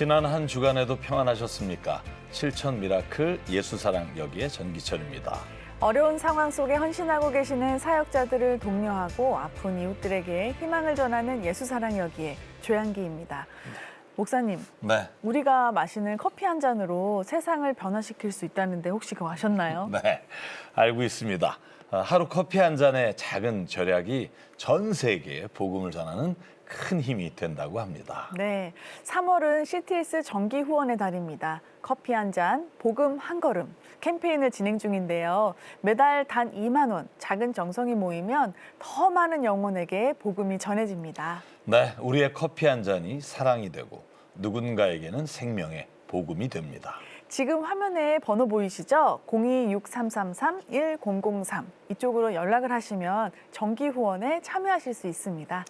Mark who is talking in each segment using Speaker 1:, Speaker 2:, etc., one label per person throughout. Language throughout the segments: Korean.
Speaker 1: 지난 한 주간에도 평안하셨습니까? 실천 미라클 예수사랑 여기의 전기철입니다.
Speaker 2: 어려운 상황 속에 헌신하고 계시는 사역자들을 독려하고 아픈 이웃들에게 희망을 전하는 예수사랑 여기의 조양기입니다. 목사님,
Speaker 1: 네.
Speaker 2: 우리가 마시는 커피 한 잔으로 세상을 변화시킬 수 있다는데 혹시 그거 아셨나요?
Speaker 1: 네, 알고 있습니다. 하루 커피 한 잔의 작은 절약이 전 세계에 복음을 전하는 큰 힘이 된다고 합니다.
Speaker 2: 네, 3월은 CTS 정기 후원의 달입니다. 커피 한 잔, 복음 한 걸음 캠페인을 진행 중인데요. 매달 단 2만 원, 작은 정성이 모이면 더 많은 영혼에게 복음이 전해집니다.
Speaker 1: 네, 우리의 커피 한 잔이 사랑이 되고 누군가에게는 생명의 복음이 됩니다.
Speaker 2: 지금 화면에 번호 보이시죠? 026333-1003 이쪽으로 연락을 하시면 정기 후원에 참여하실 수 있습니다.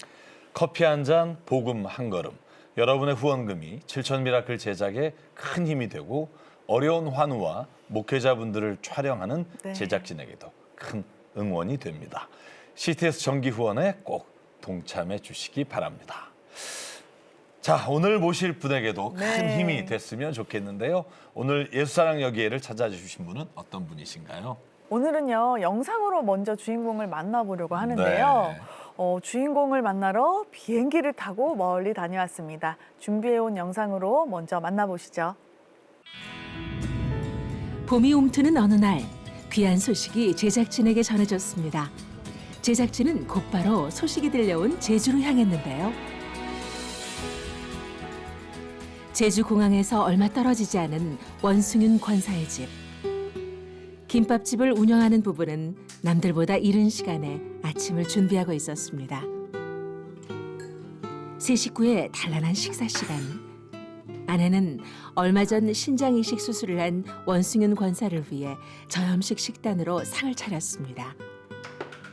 Speaker 1: 커피 한 잔, 복음 한 걸음. 여러분의 후원금이 7천 미라클 제작에 큰 힘이 되고 어려운 환우와 목회자분들을 촬영하는
Speaker 2: 네.
Speaker 1: 제작진에게도 큰 응원이 됩니다. CTS 정기 후원에 꼭 동참해 주시기 바랍니다. 자, 오늘 모실 분에게도 큰
Speaker 2: 네.
Speaker 1: 힘이 됐으면 좋겠는데요. 오늘 예수사랑 여기에를 찾아주신 분은 어떤 분이신가요?
Speaker 2: 오늘은요, 영상으로 먼저 주인공을 만나보려고 하는데요.
Speaker 1: 네.
Speaker 2: 주인공을 만나러 비행기를 타고 멀리 다녀왔습니다. 준비해온 영상으로 먼저 만나보시죠.
Speaker 3: 봄이 움트는 어느 날 귀한 소식이 제작진에게 전해졌습니다. 제작진은 곧바로 소식이 들려온 제주로 향했는데요. 제주공항에서 얼마 떨어지지 않은 원승윤 권사의 집. 김밥집을 운영하는 부부는 남들보다 이른 시간에 아침을 준비하고 있었습니다. 세 식구의 단란한 식사 시간. 아내는 얼마 전 신장 이식 수술을 한 원승윤 권사를 위해 저염식 식단으로 상을 차렸습니다.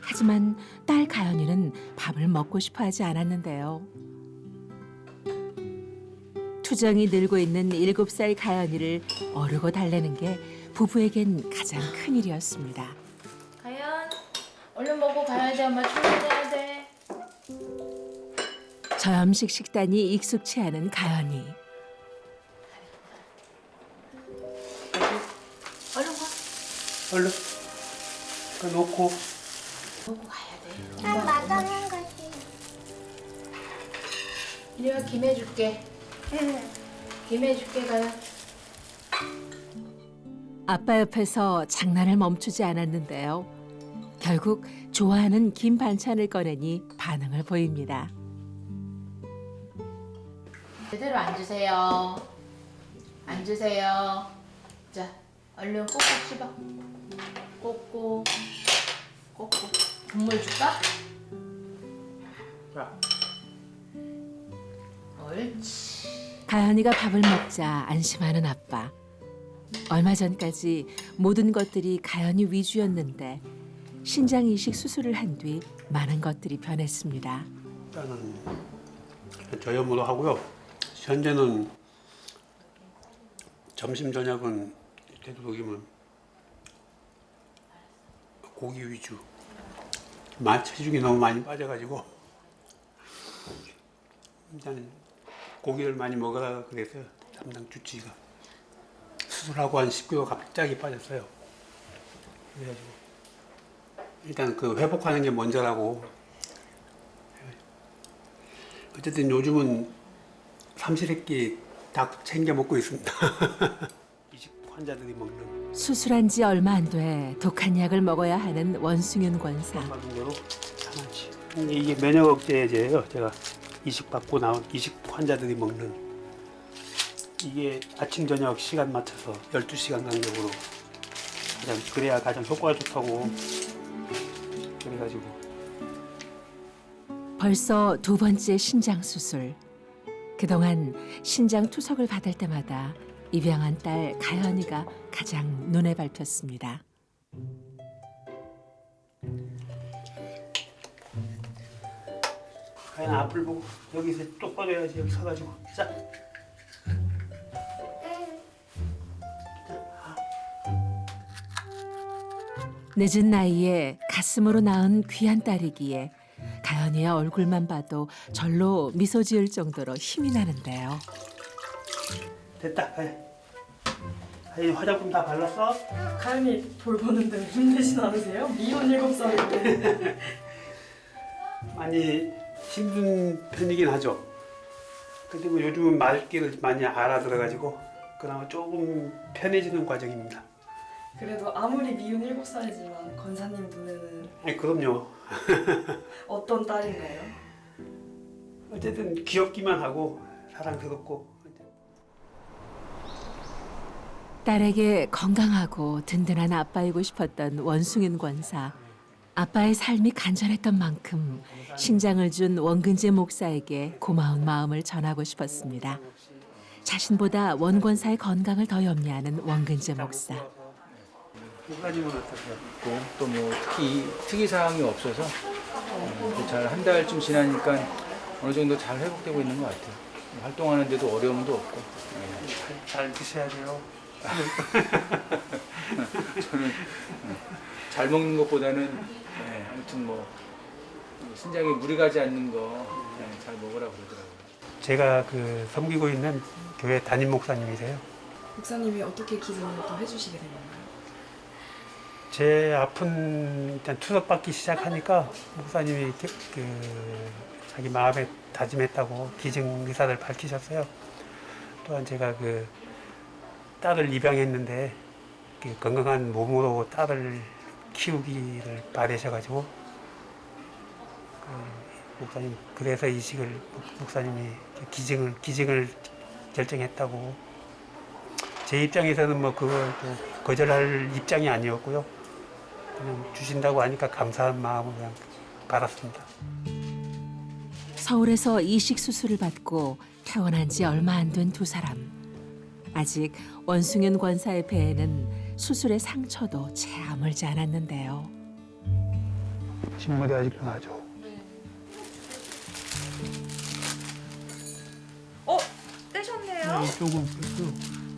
Speaker 3: 하지만 딸 가연이는 밥을 먹고 싶어 하지 않았는데요. 투정이 늘고 있는 7살 가연이를 어르고 달래는 게 부부에겐 가장 큰 일이었습니다.
Speaker 4: 가연, 얼른 먹고 가야 돼. 엄마 출근해야 돼.
Speaker 3: 저염식 식단이 익숙치 않은 가연이.
Speaker 4: 얼른 가.
Speaker 5: 얼른 놓고
Speaker 4: 먹고 가야 돼.
Speaker 6: 난 맛없는 것이.
Speaker 4: 이리 와, 김 해줄게. 김 해줄게, 가연.
Speaker 3: 아빠 옆에서 장난을 멈추지 않았는데요. 결국 좋아하는 김 반찬을 꺼내니 반응을 보입니다.
Speaker 4: 제대로 앉으세요. 앉으세요. 자, 얼른 꼭꼭 씹어. 꼭꼭. 꼭꼭. 국물 줄까?
Speaker 5: 자,
Speaker 4: 옳지.
Speaker 3: 가연이가 밥을 먹자 안심하는 아빠. 얼마 전까지 모든 것들이 가연이 위주였는데 신장 이식 수술을 한 뒤 많은 것들이 변했습니다.
Speaker 5: 일단은 저염으로 하고요. 현재는 점심 저녁은 되도록이면 고기 위주. 체중이 너무 많이 빠져가지고 일단은 고기를 많이 먹으라 그래서 담당 주치의가 수술하고 한 10kg 갑자기 빠졌어요. 그래가지고 일단 그 회복하는 게 먼저라고. 어쨌든 요즘은 삼시세끼 닭 챙겨 먹고 있습니다. 이식 환자들이 먹는
Speaker 3: 수술한 지 얼마 안 돼 독한 약을 먹어야 하는 원승윤 권사.
Speaker 5: 받은 거로 하나씩. 이게 면역 억제제예요. 제가 이식 받고 나온 이식 환자들이 먹는. 이게 아침 저녁 시간 맞춰서 12시간 간격으로 그래야 가장 효과가 좋다고. 그래가지고
Speaker 3: 벌써 두 번째 신장 수술. 그동안 신장 투석을 받을 때마다 입양한 딸 가연이가 가장 눈에 밟혔습니다.
Speaker 5: 가연 앞을 보고 여기서 똑바로 해야지. 여기 서가지고. 자.
Speaker 3: 늦은 나이에 가슴으로 낳은 귀한 딸이기에 가연이의 얼굴만 봐도 절로 미소 지을 정도로 힘이 나는데요.
Speaker 5: 됐다. 아이 화장품 다 발랐어?
Speaker 7: 가연이 돌보는데 힘드진 않으세요? 미혼 7살인데.
Speaker 5: 많이 힘든 편이긴 하죠. 근데 뭐 요즘은 말귀를 많이 알아들어가지고 그나마 조금 편해지는 과정입니다.
Speaker 7: 그래도 아무리 미혼 7살이지만 권사님 눈에는
Speaker 5: 아니 그럼요.
Speaker 7: 어떤 딸인가요?
Speaker 5: 어쨌든 귀엽기만 하고 사랑스럽고.
Speaker 3: 딸에게 건강하고 든든한 아빠이고 싶었던 원숭인 권사. 아빠의 삶이 간절했던 만큼 신장을 준 원근재 목사에게 고마운 마음을 전하고 싶었습니다. 자신보다 원 권사의 건강을 더 염려하는 원근재 목사.
Speaker 5: 목사님은 어떠세요?
Speaker 8: 또 뭐 특이 사항이 없어서 잘 한 달쯤 지나니까 어느 정도 잘 회복되고 있는 것 같아요. 활동하는데도 어려움도 없고.
Speaker 5: 잘 드셔야 돼요.
Speaker 8: 저는 잘 먹는 것보다는 아무튼 뭐 신장에 무리 가지 않는 거 잘 먹으라고 그러더라고요.
Speaker 5: 제가 섬기고 있는 교회 담임 목사님이세요.
Speaker 7: 목사님이 어떻게 기도를 또 해주시게 된 건가요?
Speaker 5: 제 아픈 일단 투석받기 시작하니까 목사님이 자기 마음에 다짐했다고 기증 의사를 밝히셨어요. 또한 제가 딸을 입양했는데 건강한 몸으로 딸을 키우기를 바라셔가지고 목사님 그래서 이식을 목사님이 기증을 결정했다고. 제 입장에서는 뭐 그걸 또 거절할 입장이 아니었고요. 그냥 주신다고 하니까 감사한 마음으로 그냥 받았습니다.
Speaker 3: 서울에서 이식 수술을 받고 퇴원한 지 얼마 안 된 두 사람. 아직 원숭인 권사의 배에는 수술의 상처도 채 아물지 않았는데요.
Speaker 5: 신물이 아직도 나죠.
Speaker 2: 떼셨네요.
Speaker 5: 조금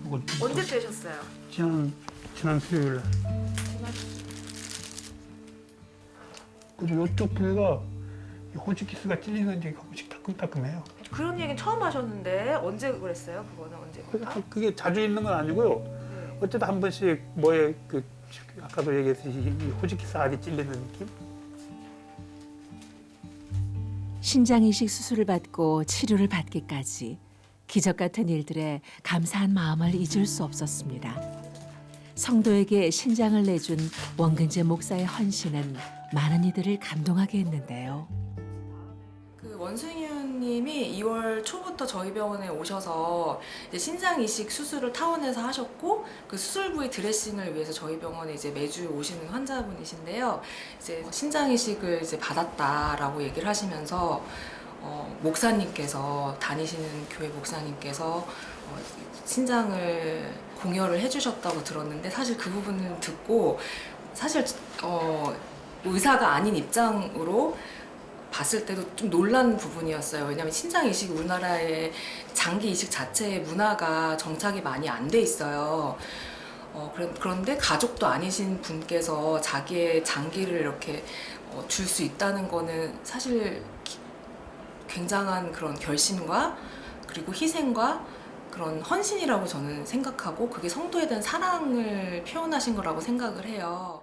Speaker 5: 이걸
Speaker 2: 언제 떼셨어요?
Speaker 5: 지난 수요일 날. 그리고 이쪽 부위가 호치키스가 찔리는지 가끔씩 따끔따끔해요.
Speaker 2: 그런 얘기는 처음 하셨는데 언제 그랬어요? 그거는 언제?
Speaker 5: 그게 자주 있는 건 아니고요. 어쨌든 한 번씩 뭐에 아까도 얘기했듯이 이 호치키스 알이 찔리는 느낌?
Speaker 3: 신장 이식 수술을 받고 치료를 받기까지 기적 같은 일들에 감사한 마음을 잊을 수 없었습니다. 성도에게 신장을 내준 원근재 목사의 헌신은 많은 이들을 감동하게 했는데요.
Speaker 7: 원숭이님이 2월 초부터 저희 병원에 오셔서 이제 신장 이식 수술을 타원에서 하셨고 그 수술 부위 드레싱을 위해서 저희 병원에 이제 매주 오시는 환자분이신데요. 이제 신장 이식을 이제 받았다라고 얘기를 하시면서 목사님께서 다니시는 교회 목사님께서 신장을 공여를 해주셨다고 들었는데 사실 그 부분을 듣고 사실 의사가 아닌 입장으로 봤을 때도 좀 놀란 부분이었어요. 왜냐하면 신장 이식이 우리나라의 장기 이식 자체의 문화가 정착이 많이 안 돼 있어요. 그런데 가족도 아니신 분께서 자기의 장기를 이렇게 줄 수 있다는 거는 사실 굉장한 그런 결심과 그리고 희생과 그런 헌신이라고 저는 생각하고 그게 성도에 대한 사랑을 표현하신 거라고 생각을 해요.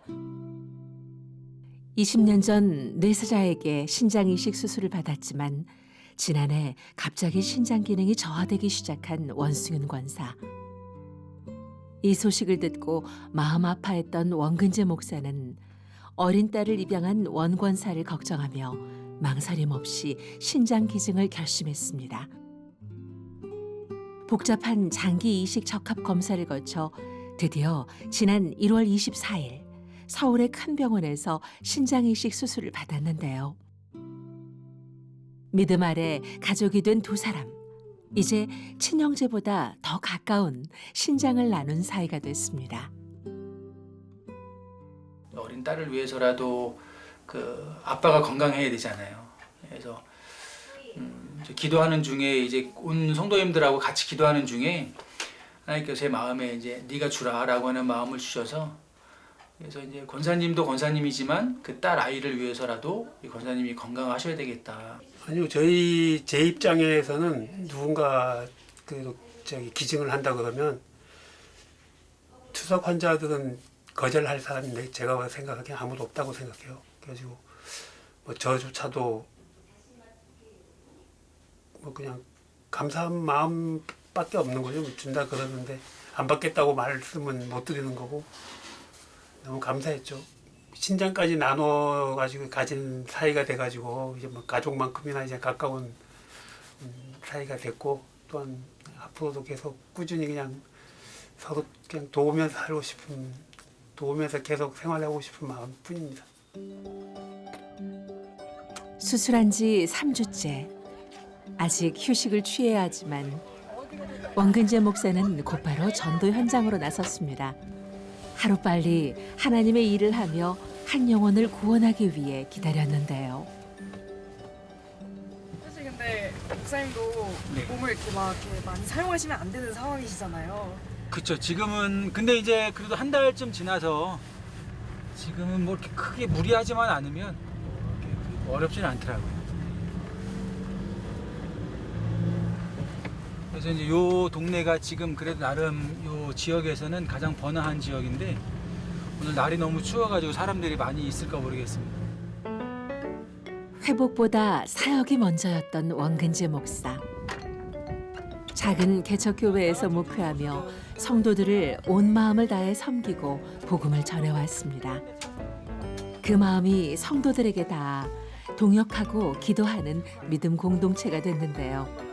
Speaker 3: 20년 전 뇌사자에게 신장 이식 수술을 받았지만 지난해 갑자기 신장 기능이 저하되기 시작한 원숭인 권사. 이 소식을 듣고 마음 아파했던 원근재 목사는 어린 딸을 입양한 원 권사를 걱정하며 망설임 없이 신장 기증을 결심했습니다. 복잡한 장기 이식 적합 검사를 거쳐 드디어 지난 1월 24일 서울의 큰 병원에서 신장 이식 수술을 받았는데요. 믿음 아래 가족이 된 두 사람. 이제 친형제보다 더 가까운 신장을 나눈 사이가 됐습니다.
Speaker 8: 어린 딸을 위해서라도 아빠가 건강해야 되잖아요. 그래서 기도하는 중에 이제 온 성도님들하고 같이 기도하는 중에 하나님께서 제 마음에 이제 네가 주라라고 하는 마음을 주셔서 그래서 이제 권사님도 권사님이지만 그 딸 아이를 위해서라도 이 권사님이 건강하셔야 되겠다.
Speaker 5: 아니요, 제 입장에서는 누군가 기증을 한다 그러면 투석 환자들은 거절할 사람인데 제가 생각하기엔 아무도 없다고 생각해요. 그래가지고 뭐 저조차도 뭐 그냥 감사한 마음밖에 없는 거죠. 준다 그러는데 안 받겠다고 말씀은 못 드리는 거고 너무 감사했죠. 신장까지 나눠 가지고 가진 사이가 돼 가지고 이제 뭐 가족만큼이나 이제 가까운 사이가 됐고 또한 앞으로도 계속 꾸준히 그냥 서로 그냥 도우면서 계속 생활하고 싶은 마음뿐입니다.
Speaker 3: 수술한 지 3주째. 아직 휴식을 취해야 하지만 원근재 목사는 곧바로 전도 현장으로 나섰습니다. 하루빨리 하나님의 일을 하며 한 영혼을 구원하기 위해 기다렸는데요.
Speaker 9: 사실 근데 목사님도 몸을 이렇게 막 이렇게 많이 사용하시면 안 되는 상황이시잖아요.
Speaker 8: 그쵸. 지금은 근데 이제 그래도 한 달쯤 지나서 지금은 뭐 이렇게 크게 무리하지만 않으면 이렇게 어렵지는 않더라고요. 그래서 이제 요 동네가 지금 그래도 나름 요 지역에서는 가장 번화한 지역인데 오늘 날이 너무 추워가지고 사람들이 많이 있을까 모르겠습니다.
Speaker 3: 회복보다 사역이 먼저였던 원근재 목사. 작은 개척교회에서 목회하며 성도들을 온 마음을 다해 섬기고 복음을 전해왔습니다. 그 마음이 성도들에게 닿아 동역하고 기도하는 믿음 공동체가 됐는데요.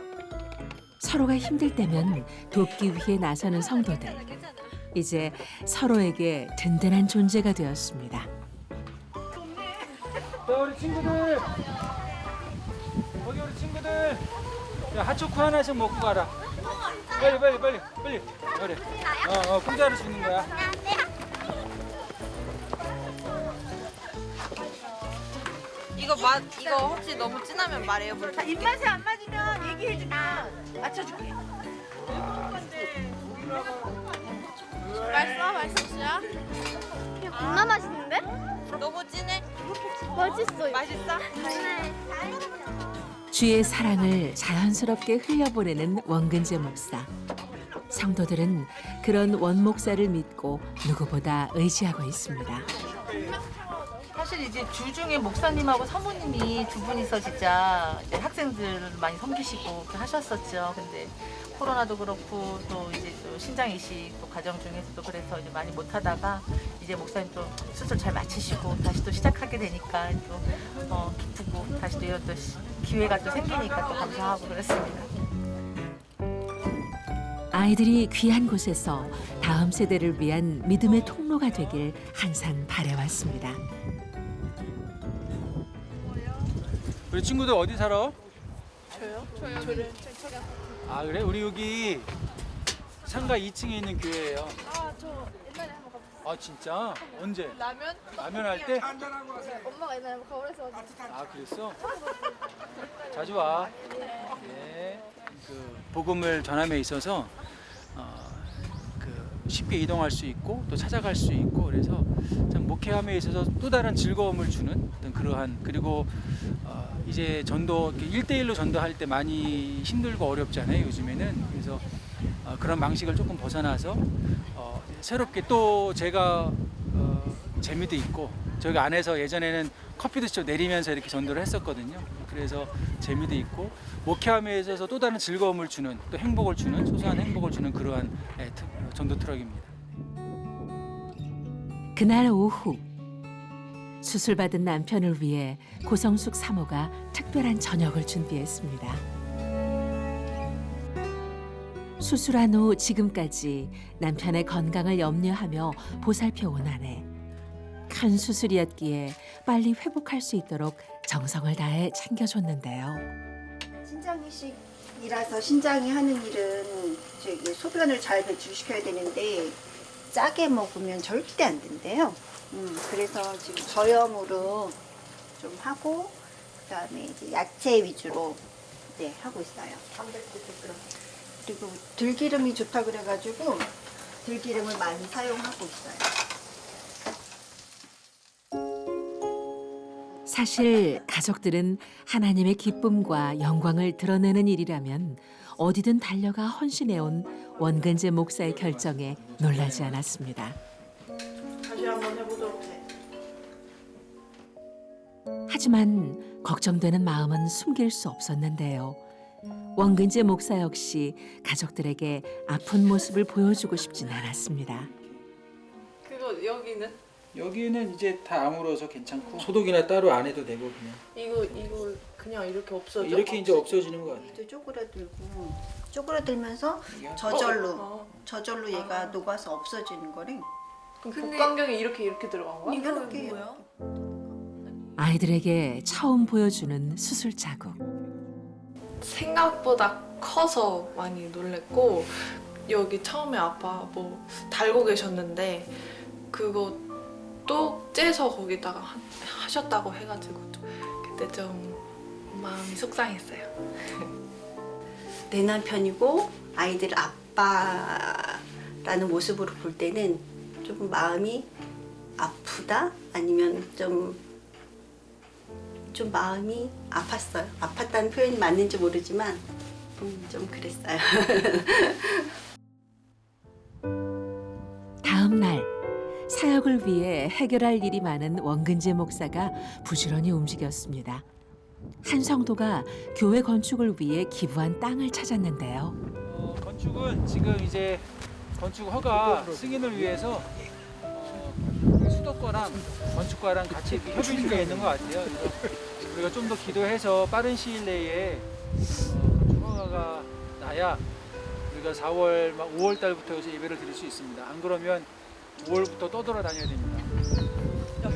Speaker 3: 서로가 힘들 때면 돕기 위해 나서는 성도들. 이제 서로에게 든든한 존재가 되었습니다.
Speaker 8: 자, 우리 친구들. 거기 우리 친구들. 야, 핫초코 하나씩 먹고 가라. 빨리. 그래. 공짜로 주는 거야.
Speaker 10: 이거 혹시 너무 진하면 말해요.
Speaker 6: 입맛에 안 맞으면 얘기해주면 맞춰줄게.
Speaker 10: 맛있어?
Speaker 6: 겁나 맛있는데?
Speaker 10: 너무 진해?
Speaker 6: 맛있어.
Speaker 10: 맛있어?
Speaker 3: 주의 사랑을 자연스럽게 흘려보내는 원근재 목사. 성도들은 그런 원 목사를 믿고 누구보다 의지하고 있습니다.
Speaker 11: 사실 이제 주중에 목사님하고 사모님이 두 분이서 진짜 이제 학생들을 많이 섬기시고 그렇게 하셨었죠. 근데 코로나도 그렇고 또 이제 또 신장 이식 또 과정 중에서도 그래서 이제 많이 못 하다가 이제 목사님 또 수술 잘 마치시고 다시 또 시작하게 되니까 또 기쁘고 다시 또 이런 또 기회가 또 생기니까 또 감사하고 그렇습니다.
Speaker 3: 아이들이 귀한 곳에서 다음 세대를 위한 믿음의 통로가 되길 항상 바래왔습니다.
Speaker 8: 우리 친구들 어디 살아?
Speaker 9: 저요?
Speaker 8: 아 그래? 우리 여기 상가 2층에 있는 교회예요.
Speaker 9: 저 옛날에 한번 가봤어요.
Speaker 8: 아 진짜? 언제?
Speaker 9: 라면
Speaker 8: 할 때?
Speaker 9: 엄마가 옛날에 한번 가보래서
Speaker 8: 아 그랬어? 자주 와. 네. 그 복음을 전함에 있어서 그 쉽게 이동할 수 있고 또 찾아갈 수 있고 그래서 참 목회함에 있어서 또 다른 즐거움을 주는 어떤 그러한 그리고 이제 전도 1대1로 전도할 때 많이 힘들고 어렵잖아요 요즘에는. 그래서 그런 방식을 조금 벗어나서 새롭게 또 제가 재미도 있고 저희 안에서 예전에는 커피도 직접 내리면서 이렇게 전도를 했었거든요. 그래서 재미도 있고 목회함에 있어서 또 다른 즐거움을 주는 또 행복을 주는 소소한 행복을 주는 그러한 전도 트럭입니다.
Speaker 3: 그날 오후 수술받은 남편을 위해 고성숙 사모가 특별한 저녁을 준비했습니다. 수술한 후 지금까지 남편의 건강을 염려하며 보살펴온 아내. 큰 수술이었기에 빨리 회복할 수 있도록 정성을 다해 챙겨줬는데요.
Speaker 12: 신장 이식이라서 신장이 하는 일은 소변을 잘 배출시켜야 되는데 짜게 먹으면 절대 안 된대요. 그래서 지금 저염으로 좀 하고 그다음에 이제 야채 위주로 하고 있어요. 그리고 들기름이 좋다 그래가지고 들기름을 많이 사용하고 있어요.
Speaker 3: 사실 가족들은 하나님의 기쁨과 영광을 드러내는 일이라면 어디든 달려가 헌신해온 원근재 목사의 결정에 놀라지 않았습니다.
Speaker 12: 다시 한번 해보도록 해.
Speaker 3: 하지만 걱정되는 마음은 숨길 수 없었는데요. 원근재 목사 역시 가족들에게 아픈 모습을 보여주고 싶진 않았습니다.
Speaker 10: 그거 여기는?
Speaker 8: 여기는 이제 다 아물어서 괜찮고 소독이나 따로 안 해도 되고 그냥
Speaker 10: 이거 그냥 이렇게 없어져?
Speaker 8: 이렇게 이제 없어지는 것 같아요.
Speaker 12: 얘도 쪼그라들고 쪼그라들면서
Speaker 10: 어.
Speaker 12: 저절로 얘가 녹아서 없어지는 거래.
Speaker 10: 그럼 복강경이 이렇게 들어간 거야?
Speaker 12: 이렇게
Speaker 10: 뭐야?
Speaker 3: 아이들에게 처음 보여주는 수술 자국.
Speaker 13: 생각보다 커서 많이 놀랬고 여기 처음에 아빠 뭐 달고 계셨는데 그거 또 째서 거기다가 하셨다고 해가지고 그때 좀 마음이 속상했어요.
Speaker 12: 내 남편이고 아이들 아빠라는 모습으로 볼 때는 조금 마음이 아프다 아니면 좀 마음이 아팠어요. 아팠다는 표현이 맞는지 모르지만 좀 그랬어요.
Speaker 3: 다음 날 사역을 위해 해결할 일이 많은 원근재 목사가 부지런히 움직였습니다. 한 성도가 교회 건축을 위해 기부한 땅을 찾았는데요.
Speaker 8: 건축은 지금 이제 건축 허가 승인을 위해서 수도과랑 건축과랑 같이 협의 중에 있는 것 같아요. 그래서 우리가 좀 더 기도해서 빠른 시일 내에 건축 허가가 나야 우리가 4월, 5월 달부터 여기서 예배를 드릴 수 있습니다. 안 그러면 5월부터 떠돌아다녀야 됩니다.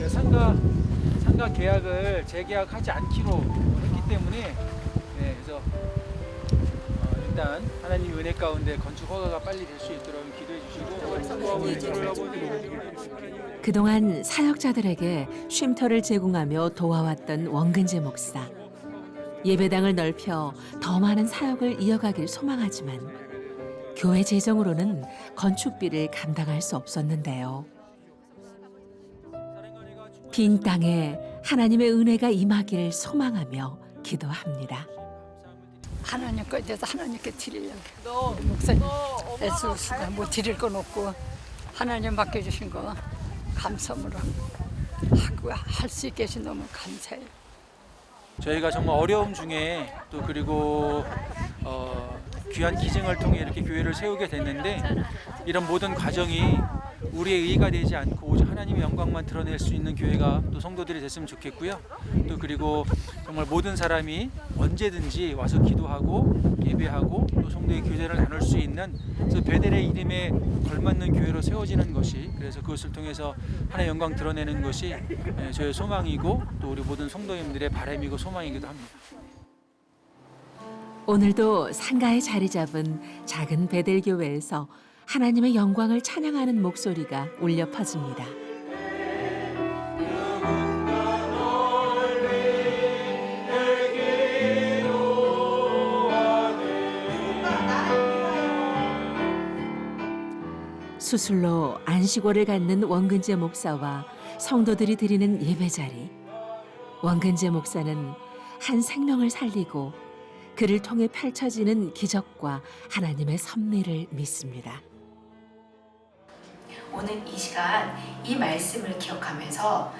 Speaker 8: 상가 계약을 재계약하지 않기로 했기 때문에 그래서 일단 하나님 은혜 가운데 건축 허가가 빨리 될 수 있도록 기도해 주시고
Speaker 3: 그동안 사역자들에게 쉼터를 제공하며 도와왔던 원근재 목사. 예배당을 넓혀 더 많은 사역을 이어가길 소망하지만 교회 재정으로는 건축비를 감당할 수 없었는데요. 빈 땅에 하나님의 은혜가 임하길 소망하며 기도합니다.
Speaker 14: 하나님 거에 대해서 하나님께 드리려고. 우리 목사님 애쓰수가 뭐 드릴 건 없고 하나님 맡겨주신 거 감사함으로 하고 할 수 있게 해서 너무 감사해요.
Speaker 8: 저희가 정말 어려움 중에 또 그리고 귀한 기증을 통해 이렇게 교회를 세우게 됐는데 이런 모든 과정이 우리의 의의가 되지 않고 오직 하나님의 영광만 드러낼 수 있는 교회가 또 성도들이 됐으면 좋겠고요. 또 그리고 정말 모든 사람이 언제든지 와서 기도하고 예배하고 또 성도의 교제를 나눌 수 있는 그래서 베델의 이름에 걸맞는 교회로 세워지는 것이 그래서 그것을 통해서 하나님의 영광 드러내는 것이 저의 소망이고 또 우리 모든 성도님들의 바람이고 소망이기도 합니다.
Speaker 3: 오늘도 상가에 자리 잡은 작은 베델교회에서 하나님의 영광을 찬양하는 목소리가 울려 퍼집니다. 수술로 안식월을 갖는 원근재 목사와 성도들이 드리는 예배자리. 원근재 목사는 한 생명을 살리고 그를 통해 펼쳐지는 기적과 하나님의 섭리를 믿습니다.
Speaker 15: 오늘 이 시간 이 말씀을 기억하면서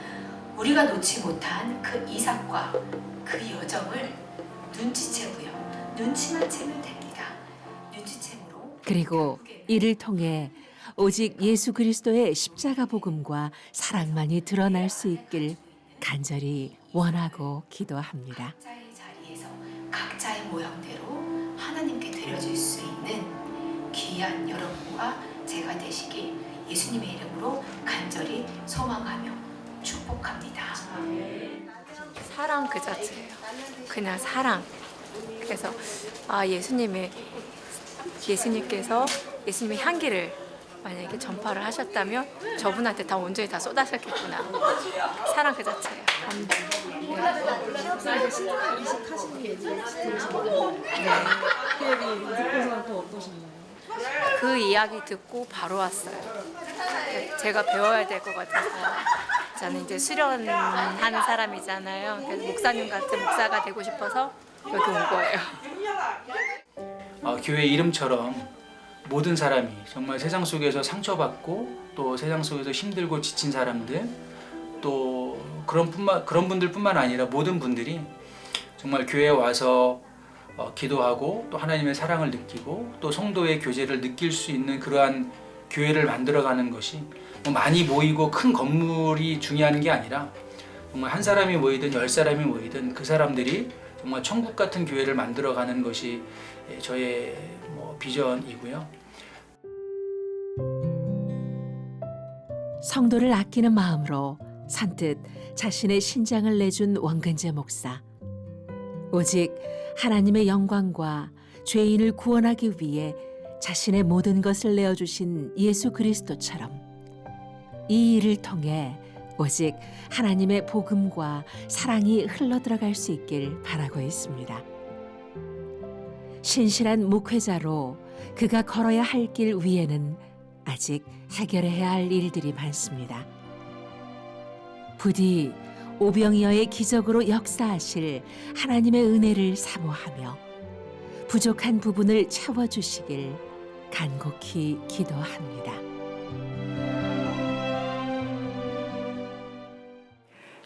Speaker 15: 우리가 놓지 못한 그 이삭과 그 여정을 눈치채고요. 눈치만 채면 됩니다. 눈치채므로
Speaker 3: 그리고 이를 통해 오직 예수 그리스도의 십자가 복음과 사랑만이 드러날 수 있길 간절히 원하고 기도합니다.
Speaker 15: 각자의 자리에서 각자의 모양대로 하나님께 드려줄 수 있는 귀한 여러분과 제가 되시길 예수님의 이름으로 간절히 소망하며 축복합니다.
Speaker 13: 사랑 그 자체예요. 그냥 사랑. 그래서 예수님께서 예수님의 향기를 만약에 전파를 하셨다면 저분한테 다 온전히 다 쏟아셨겠구나. 사랑 그 자체예요.
Speaker 9: 신장 이식하시는 얘기 들으셨나요? 그 얘기 듣고서 또 어떠셨나요?
Speaker 13: 그 이야기 듣고 바로 왔어요. 제가 배워야 될 것 같아서 저는 이제 수련하는 사람이잖아요. 그래서 목사님 같은 목사가 되고 싶어서 여기 온 거예요.
Speaker 8: 교회 이름처럼 모든 사람이 정말 세상 속에서 상처받고 또 세상 속에서 힘들고 지친 사람들 또 그런 분들뿐만 아니라 모든 분들이 정말 교회에 와서 기도하고 또 하나님의 사랑을 느끼고 또 성도의 교제를 느낄 수 있는 그러한 교회를 만들어가는 것이 뭐 많이 모이고 큰 건물이 중요한 게 아니라 정말 한 사람이 모이든 10사람이 모이든 그 사람들이 정말 천국 같은 교회를 만들어가는 것이 저의 비전이고요.
Speaker 3: 성도를 아끼는 마음으로 선뜻 자신의 신장을 내준 원근재 목사. 오직 하나님의 영광과 죄인을 구원하기 위해 자신의 모든 것을 내어주신 예수 그리스도처럼 이 일을 통해 오직 하나님의 복음과 사랑이 흘러들어갈 수 있길 바라고 있습니다. 신실한 목회자로 그가 걸어야 할 길 위에는 아직 해결해야 할 일들이 많습니다. 부디 오병이어의 기적으로 역사하실 하나님의 은혜를 사모하며 부족한 부분을 채워주시길 간곡히 기도합니다.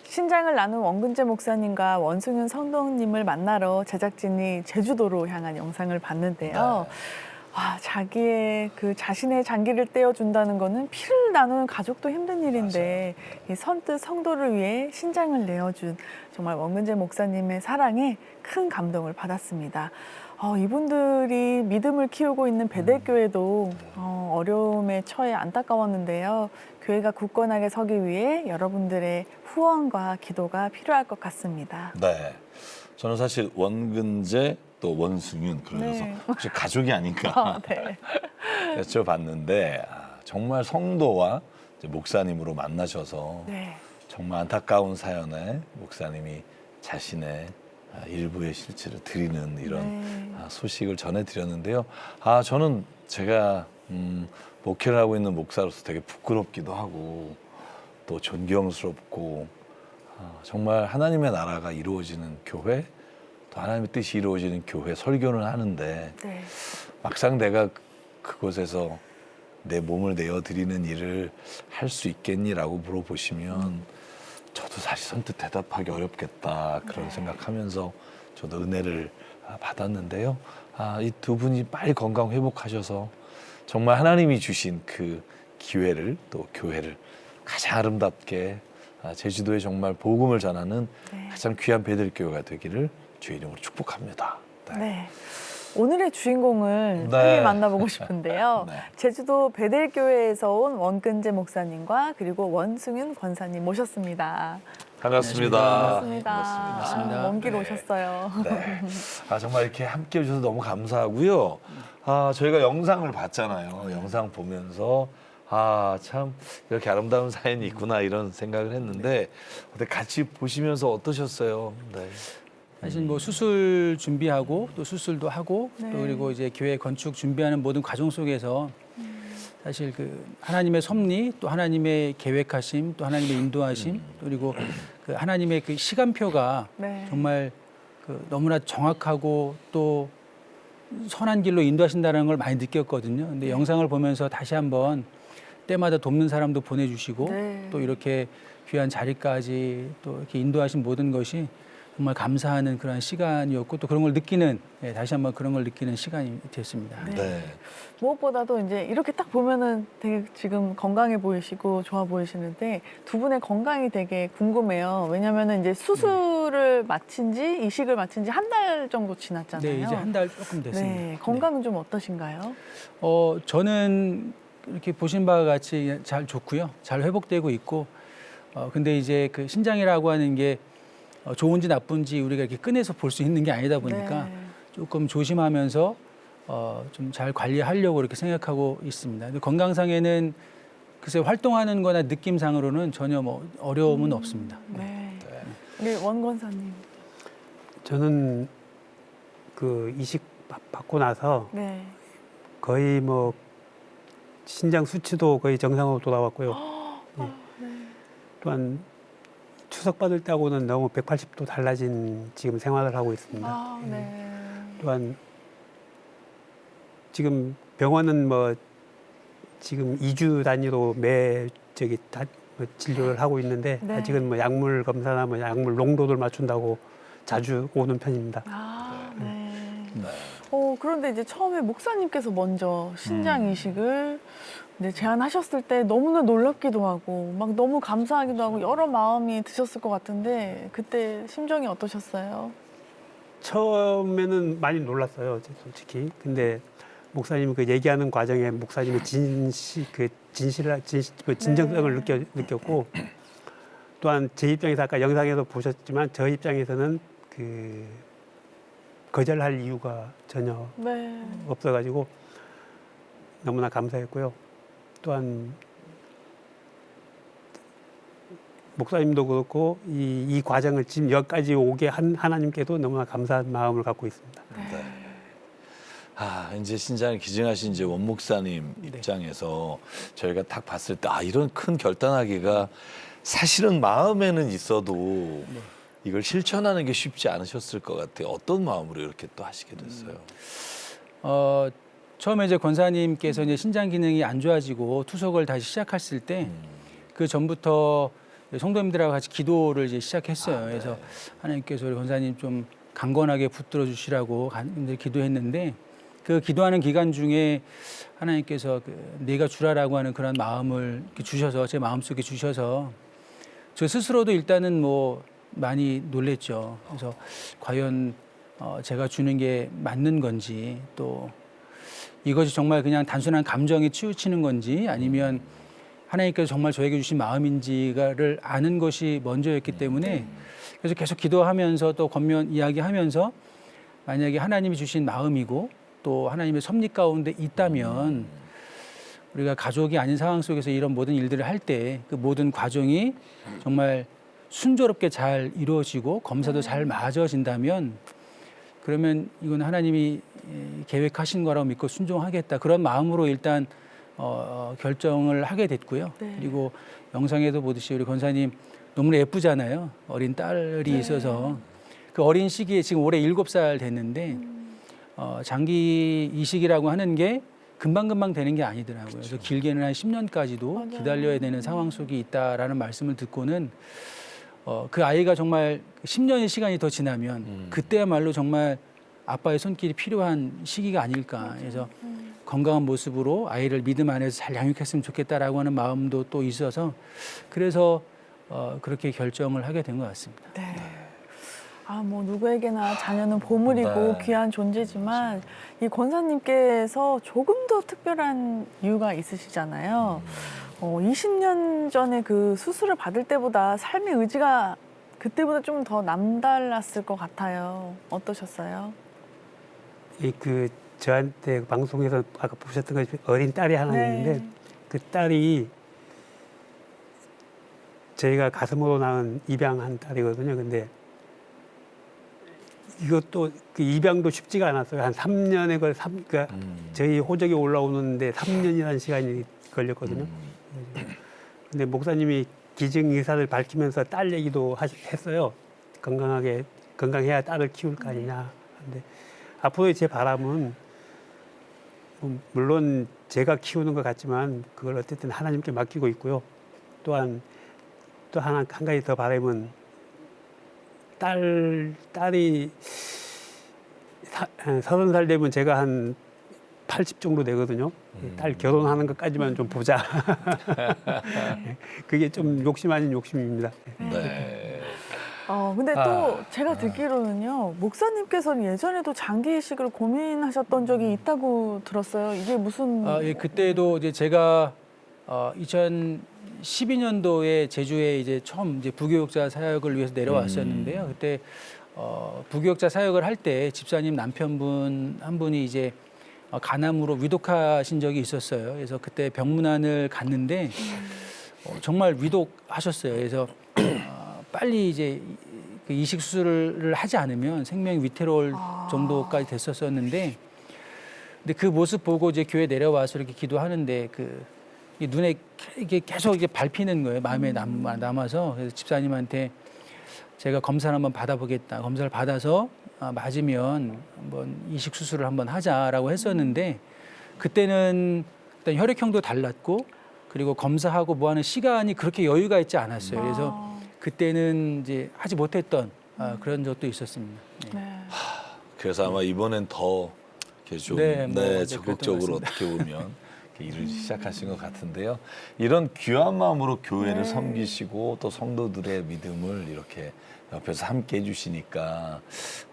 Speaker 2: 신장을 나눈 원근재 목사님과 원승윤 성도님을 만나러 제작진이 제주도로 향한 영상을 봤는데요. 와, 자기의 자신의 장기를 떼어준다는 거는 피를 나누는 가족도 힘든 일인데 이 선뜻 성도를 위해 신장을 내어준 정말 원근재 목사님의 사랑에 큰 감동을 받았습니다. 이분들이 믿음을 키우고 있는 베델교회도 어려움에 처해 안타까웠는데요. 교회가 굳건하게 서기 위해 여러분들의 후원과 기도가 필요할 것 같습니다.
Speaker 1: 네, 저는 사실 원근재 또 원승윤 그러면서 혹시 가족이 아닌가
Speaker 2: 네.
Speaker 1: 여쭤봤는데 정말 성도와 이제 목사님으로 만나셔서 정말 안타까운 사연에 목사님이 자신의 일부의 실체를 드리는 이런 소식을 전해드렸는데요. 저는 제가 목회를 하고 있는 목사로서 되게 부끄럽기도 하고 또 존경스럽고 정말 하나님의 나라가 이루어지는 교회 또 하나님의 뜻이 이루어지는 교회 설교는 하는데 막상 내가 그곳에서 내 몸을 내어드리는 일을 할 수 있겠니라고 물어보시면 저도 사실 선뜻 대답하기 어렵겠다 그런 생각하면서 저도 은혜를 받았는데요. 이 두 분이 빨리 건강 회복하셔서 정말 하나님이 주신 그 기회를 또 교회를 가장 아름답게 제주도에 정말 복음을 전하는 가장 귀한 베델교회가 되기를 주의 이름으로 축복합니다.
Speaker 2: 네. 오늘의 주인공을 빨리 만나보고 싶은데요. 제주도 베델교회에서 온 원근재 목사님과 그리고 원승윤 권사님 모셨습니다.
Speaker 1: 반갑습니다.
Speaker 2: 반갑습니다. 먼 길 오셨어요.
Speaker 1: 네. 정말 이렇게 함께 해주셔서 너무 감사하고요. 저희가 영상을 봤잖아요. 영상 보면서 참 이렇게 아름다운 사연이 있구나 이런 생각을 했는데 같이 보시면서 어떠셨어요? 네.
Speaker 8: 사실 수술 준비하고 또 수술도 하고 또 그리고 이제 교회 건축 준비하는 모든 과정 속에서 사실 하나님의 섭리 또 하나님의 계획하심 또 하나님의 인도하심 그리고 하나님의 시간표가 정말 너무나 정확하고 또 선한 길로 인도하신다는 걸 많이 느꼈거든요. 근데 영상을 보면서 다시 한번 때마다 돕는 사람도 보내주시고 또 이렇게 귀한 자리까지 또 이렇게 인도하신 모든 것이 정말 감사하는 그런 시간이었고 또 그런 걸 느끼는 다시 한번 그런 걸 느끼는 시간이 됐습니다.
Speaker 2: 무엇보다도 이제 이렇게 딱 보면은 되게 지금 건강해 보이시고 좋아 보이시는데 두 분의 건강이 되게 궁금해요. 왜냐면은 이제 수술을 마친 지 이식을 마친 지 한 달 정도 지났잖아요.
Speaker 8: 네, 이제 한 달 조금 됐습니다.
Speaker 2: 건강은 좀 어떠신가요?
Speaker 8: 저는 이렇게 보신 바와 같이 잘 좋고요. 잘 회복되고 있고 근데 이제 신장이라고 하는 게 좋은지 나쁜지 우리가 이렇게 꺼내서 볼 수 있는 게 아니다 보니까 조금 조심하면서 좀 잘 관리하려고 이렇게 생각하고 있습니다. 근데 건강상에는 글쎄 활동하는 거나 느낌상으로는 전혀 어려움은 없습니다.
Speaker 2: 우리 원 권사님.
Speaker 5: 저는 이식 받고 나서 거의 신장 수치도 거의 정상으로 돌아왔고요. 또한 추석 받을 때하고는 너무 180도 달라진 지금 생활을 하고 있습니다.
Speaker 2: 아, 네.
Speaker 5: 또한 지금 병원은 뭐 지금 2주 단위로 뭐 진료를 하고 있는데
Speaker 2: 네.
Speaker 5: 아직은 뭐 약물 검사나 뭐 약물 농도를 맞춘다고 자주 오는 편입니다.
Speaker 2: 아, 네.
Speaker 1: 네.
Speaker 2: 그런데 이제 처음에 목사님께서 먼저 신장 이식을 이제 제안하셨을 때 너무나 놀랍기도 하고 막 너무 감사하기도 하고 여러 마음이 드셨을 것 같은데 그때 심정이 어떠셨어요?
Speaker 5: 처음에는 많이 놀랐어요, 솔직히. 근데 목사님 그 얘기하는 과정에 목사님의 진정성을 느꼈고 또한 제 입장에서 아까 영상에서 보셨지만 저 입장에서는 그 거절할 이유가 전혀
Speaker 2: 네.
Speaker 5: 없어가지고 너무나 감사했고요. 또한 목사님도 그렇고 이 과정을 지금 여기까지 오게 한 하나님께도 너무나 감사한 마음을 갖고 있습니다.
Speaker 1: 네. 아, 이제 신장을 기증하신 이제 원 목사님 입장에서 저희가 딱 봤을 때 이런 큰 결단하기가 사실은 마음에는 있어도 이걸 실천하는 게 쉽지 않으셨을 것 같아요. 어떤 마음으로 이렇게 또 하시게 됐어요?
Speaker 8: 처음에 이제 권사님께서 이제 신장 기능이 안 좋아지고 투석을 다시 시작했을 때 그 전부터 성도님들하고 같이 기도를 이제 시작했어요. 그래서 하나님께서 우리 권사님 좀 강건하게 붙들어 주시라고 기도했는데 그 기도하는 기간 중에 하나님께서 내가 주라라고 하는 그런 마음을 주셔서 제 마음속에 주셔서 저 스스로도 일단은 뭐 많이 놀랬죠. 그래서 과연 제가 주는 게 맞는 건지 또 이것이 정말 그냥 단순한 감정에 치우치는 건지 아니면 하나님께서 정말 저에게 주신 마음인지를 아는 것이 먼저였기 때문에 그래서 계속 기도하면서 또 겉면 이야기하면서 만약에 하나님이 주신 마음이고 또 하나님의 섭리 가운데 있다면 우리가 가족이 아닌 상황 속에서 이런 모든 일들을 할 때 그 모든 과정이 정말 순조롭게 잘 이루어지고 검사도 잘 맞아진다면 그러면 이건 하나님이 계획하신 거라고 믿고 순종하겠다. 그런 마음으로 일단 결정을 하게 됐고요.
Speaker 2: 네.
Speaker 8: 그리고 영상에도 보듯이 우리 권사님 너무나 예쁘잖아요. 어린 딸이 있어서 그 어린 시기에 지금 올해 7살 됐는데 장기 이식이라고 하는 게 금방금방 되는 게 아니더라고요. 그래서 길게는 한 10년까지도 기다려야 되는 상황 속에 있다라는 말씀을 듣고는 그 아이가 정말 10년의 시간이 더 지나면 그때야말로 정말 아빠의 손길이 필요한 시기가 아닐까. 그래서 건강한 모습으로 아이를 믿음 안에서 잘 양육했으면 좋겠다라고 하는 마음도 또 있어서 그래서 그렇게 결정을 하게 된 것 같습니다.
Speaker 2: 네. 뭐 누구에게나 자녀는 보물이고 귀한 존재지만 이 권사님께서 조금 더 특별한 이유가 있으시잖아요. 20년 전에 그 수술을 받을 때보다 삶의 의지가 그때보다 좀 더 남달랐을 것 같아요. 어떠셨어요?
Speaker 5: 저한테 방송에서 아까 보셨던 것이 어린 딸이 하나 있는데 그 딸이 저희가 가슴으로 낳은 입양한 딸이거든요. 근데 이것도 그 입양도 쉽지가 않았어요. 한 3년에 그러니까 저희 호적이 올라오는데 3년이라는 시간이 걸렸거든요. 근데 목사님이 기증 의사를 밝히면서 딸 얘기도 했어요. 건강해야 딸을 키울 거 아니냐. 근데 앞으로의 제 바람은 물론 제가 키우는 것 같지만 그걸 어쨌든 하나님께 맡기고 있고요. 또한 또 한 가지 더 바람은 딸이 30살 되면 제가 한 80 정도 되거든요. 딸 결혼하는 것까지만 좀 보자. 그게 좀 욕심 아닌 욕심입니다.
Speaker 1: 네.
Speaker 2: 근데 또 제가 듣기로는요, 목사님께서는 예전에도 장기 이식을 고민하셨던 적이 있다고 들었어요. 이게 무슨?
Speaker 8: 그때도 이제 제가 2012년도에 제주에 이제 처음 이제 부교육자 사역을 위해서 내려왔었는데요. 그때 부교육자 사역을 할 때 집사님 남편분 한 분이 이제 간암으로 위독하신 적이 있었어요. 그래서 그때 병문안을 갔는데 정말 위독하셨어요. 그래서 빨리 이제 그 이식 수술을 하지 않으면 생명이 위태로울 정도까지 됐었었는데, 근데 그 모습 보고 이제 교회 내려와서 이렇게 기도하는데 그 이 눈에 이게 계속 이게 밟히는 거예요. 마음에 남아서. 그래서 집사님한테 제가 검사를 한번 받아보겠다. 검사를 받아서 맞으면 한번 이식 수술을 한번 하자라고 했었는데 그때는 일단 혈액형도 달랐고 그리고 검사하고 뭐 하는 시간이 그렇게 여유가 있지 않았어요. 그래서 그때는 이제 하지 못했던 그런 적도 있었습니다. 네.
Speaker 1: 그래서 아마 이번엔 더 이렇게 좀 적극적으로 어떻게 보면 일을 시작하신 것 같은데요. 이런 귀한 마음으로 교회를 섬기시고 또 성도들의 믿음을 이렇게 옆에서 함께 해주시니까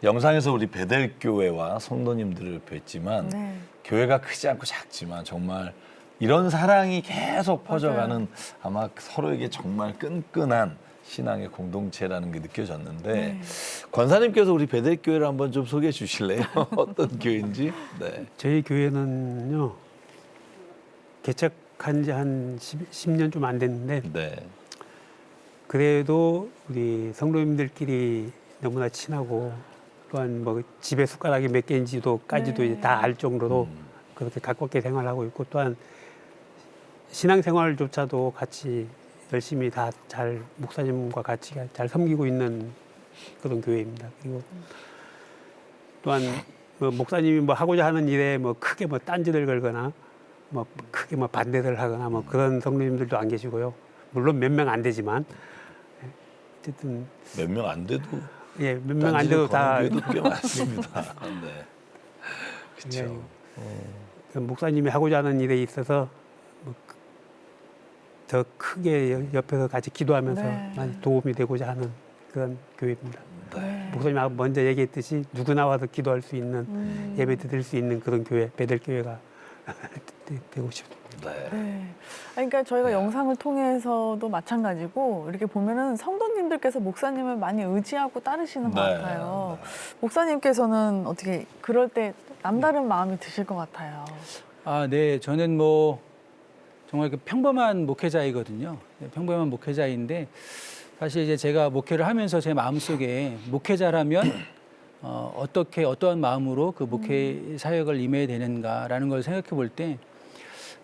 Speaker 1: 영상에서 우리 베델교회와 성도님들을 뵀지만 교회가 크지 않고 작지만 정말 이런 사랑이 계속 퍼져가는 아마 서로에게 정말 끈끈한 신앙의 공동체라는 게 느껴졌는데 권사님께서 우리 베델교회를 한번 좀 소개해 주실래요? 어떤 교회인지? 네.
Speaker 5: 저희 교회는요. 개척한 지 한 10년 좀 안 됐는데 그래도 우리 성도님들끼리 너무나 친하고 또한 뭐 집에 숟가락이 몇 개인지도까지도 이제 다 알 정도로 그렇게 가깝게 생활하고 있고 또한 신앙생활조차도 같이 열심히 다 잘 목사님과 같이 잘 섬기고 있는 그런 교회입니다. 그리고 또한 뭐 목사님이 뭐 하고자 하는 일에 뭐 크게 뭐 딴지를 걸거나 뭐 크게 뭐 반대를 하거나 뭐 그런 성도님들도 안 계시고요. 물론 몇 명 안 되지만 어쨌든
Speaker 1: 몇 명 안 돼도
Speaker 5: 몇 명 안 돼도 다
Speaker 1: 꽤 많습니다. 네. 그렇죠.
Speaker 5: 목사님이 하고자 하는 일에 있어서 뭐 더 크게 옆에서 같이 기도하면서 많이 도움이 되고자 하는 그런 교회입니다. 목사님 먼저 얘기했듯이 누구 나와서 기도할 수 있는 예배 드릴 수 있는 그런 교회, 베델교회가 되고 싶습니다.
Speaker 2: 그러니까 저희가 영상을 통해서도 마찬가지고 이렇게 보면은 성도님들께서 목사님을 많이 의지하고 따르시는 것 같아요. 목사님께서는 어떻게 그럴 때 남다른 마음이 드실 것 같아요.
Speaker 8: 네. 저는 뭐 정말 그 평범한 목회자이거든요. 평범한 목회자인데 사실 이제 제가 목회를 하면서 제 마음속에 목회자라면 어떠한 마음으로 그 목회 사역을 임해야 되는가라는 걸 생각해 볼 때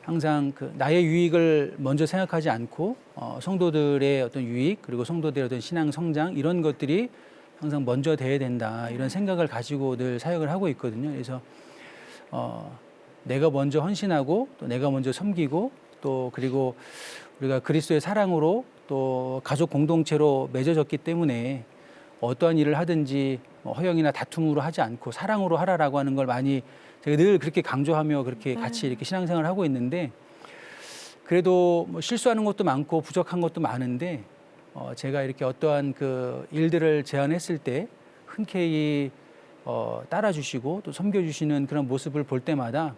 Speaker 8: 항상 그 나의 유익을 먼저 생각하지 않고 성도들의 어떤 유익 그리고 성도들의 어떤 신앙 성장 이런 것들이 항상 먼저 돼야 된다 이런 생각을 가지고 늘 사역을 하고 있거든요. 그래서 내가 먼저 헌신하고 또 내가 먼저 섬기고 또 그리고 우리가 그리스도의 사랑으로 또 가족 공동체로 맺어졌기 때문에 어떠한 일을 하든지 허영이나 다툼으로 하지 않고 사랑으로 하라라고 하는 걸 많이 제가 늘 그렇게 강조하며 그렇게 같이 이렇게 신앙생활을 하고 있는데 그래도 뭐 실수하는 것도 많고 부족한 것도 많은데 제가 이렇게 어떠한 그 일들을 제안했을 때 흔쾌히 따라주시고 또 섬겨주시는 그런 모습을 볼 때마다